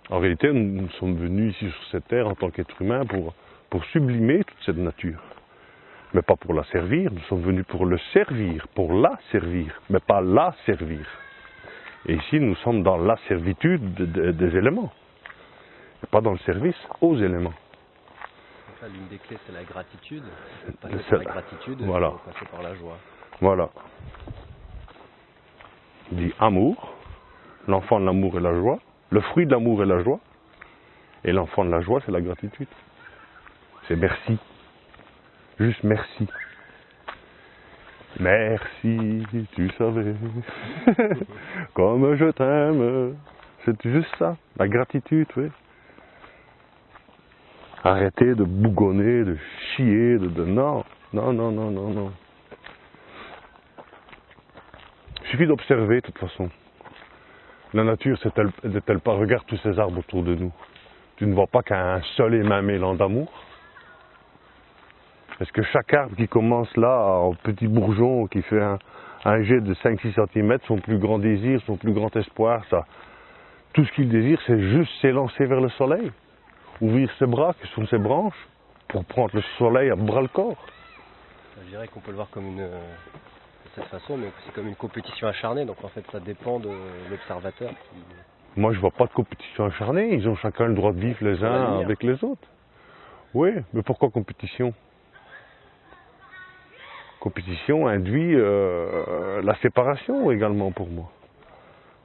En réalité, nous sommes venus ici sur cette terre en tant qu'êtres humains pour sublimer toute cette nature. Mais pas pour la servir, nous sommes venus pour le servir, pour la servir, mais pas la servir. Et ici, nous sommes dans la servitude des éléments, et pas dans le service aux éléments. L'une des clés, c'est la gratitude. Passer par la gratitude, voilà. il faut passer par la joie. Voilà. Il dit amour, l'enfant de l'amour est la joie, le fruit de l'amour est la joie, et l'enfant de la joie, c'est la gratitude. C'est merci. Juste merci. Merci, tu savais, comme je t'aime. C'est juste ça, la gratitude, oui. Arrêtez de bougonner, de chier, non. Il suffit d'observer, de toute façon. La nature, n'est-elle pas, regarde tous ces arbres autour de nous. Tu ne vois pas qu'un seul et même élan d'amour? Est-ce que chaque arbre qui commence là, en petit bourgeon, qui fait un jet de 5-6 cm, son plus grand désir, son plus grand espoir, ça, tout ce qu'il désire, c'est juste s'élancer vers le soleil, ouvrir ses bras, qui sont ses branches, pour prendre le soleil à bras-le-corps. Je dirais qu'on peut le voir comme de cette façon, mais c'est comme une compétition acharnée, donc en fait ça dépend de l'observateur. Moi je vois pas de compétition acharnée, ils ont chacun le droit de vivre les uns avec les autres. Oui, mais pourquoi compétition? Compétition induit la séparation également pour moi.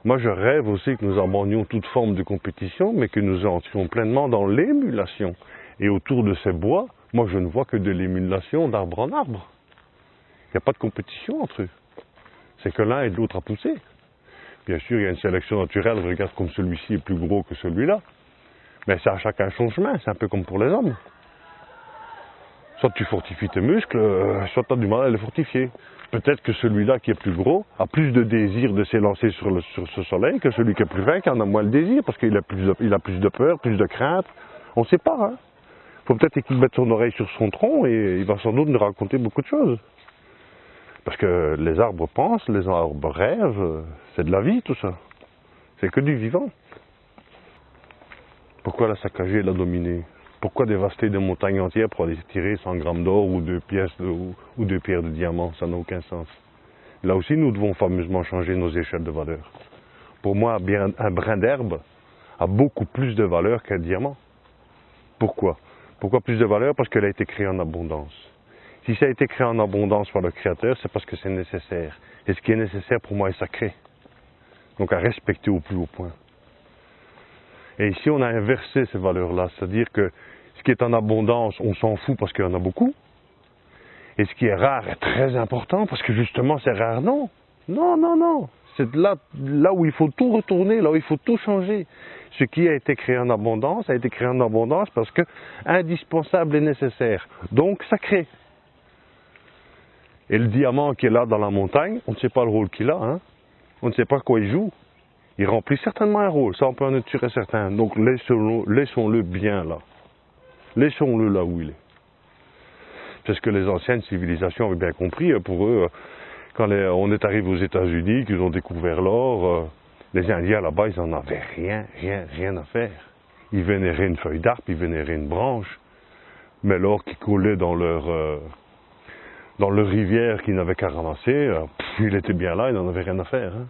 Moi je rêve aussi que nous abandonnions toute forme de compétition, mais que nous entrions pleinement dans l'émulation. Et autour de ces bois, moi je ne vois que de l'émulation d'arbre en arbre. Il n'y a pas de compétition entre eux. C'est que l'un aide l'autre à pousser. Bien sûr, il y a une sélection naturelle, regarde comme celui-ci est plus gros que celui-là. Mais c'est à chacun son chemin, c'est un peu comme pour les hommes. Soit tu fortifies tes muscles, soit tu as du mal à les fortifier. Peut-être que celui-là qui est plus gros a plus de désir de s'élancer sur ce soleil que celui qui est plus fin qui en a moins le désir, parce qu'il a plus de peur, plus de crainte. On ne sait pas. Hein. Faut peut-être qu'il mette son oreille sur son tronc et il va sans doute nous raconter beaucoup de choses. Parce que les arbres pensent, les arbres rêvent, c'est de la vie tout ça. C'est que du vivant. Pourquoi la saccager, la dominer? Pourquoi dévaster des montagnes entières pour aller tirer 100 grammes d'or ou 2 pierres de diamant? Ça n'a aucun sens. Là aussi, nous devons fameusement changer nos échelles de valeur. Pour moi, un brin d'herbe a beaucoup plus de valeur qu'un diamant. Pourquoi? Pourquoi plus de valeur? Parce qu'elle a été créée en abondance. Si ça a été créé en abondance par le Créateur, c'est parce que c'est nécessaire. Et ce qui est nécessaire pour moi est sacré. Donc à respecter au plus haut point. Et ici, on a inversé ces valeurs-là. C'est-à-dire que ce qui est en abondance, on s'en fout parce qu'il y en a beaucoup. Et ce qui est rare est très important parce que justement, c'est rare. Non. C'est là où il faut tout retourner, là où il faut tout changer. Ce qui a été créé en abondance a été créé en abondance parce que indispensable et nécessaire. Donc sacré. Et le diamant qui est là dans la montagne, on ne sait pas le rôle qu'il a. Hein. On ne sait pas quoi il joue. Il remplit certainement un rôle, ça on peut en être sûr et certain. Donc laissons-le bien là. Laissons-le là où il est. C'est ce que les anciennes civilisations avaient bien compris. Pour eux, quand on est arrivé aux États-Unis, qu'ils ont découvert l'or, les Indiens là-bas, ils n'en avaient rien à faire. Ils vénéraient une feuille d'arbre, ils vénéraient une branche. Mais l'or qui coulait dans leur rivière qu'ils n'avaient qu'à ramasser, il était bien là, ils n'en avaient rien à faire. Hein.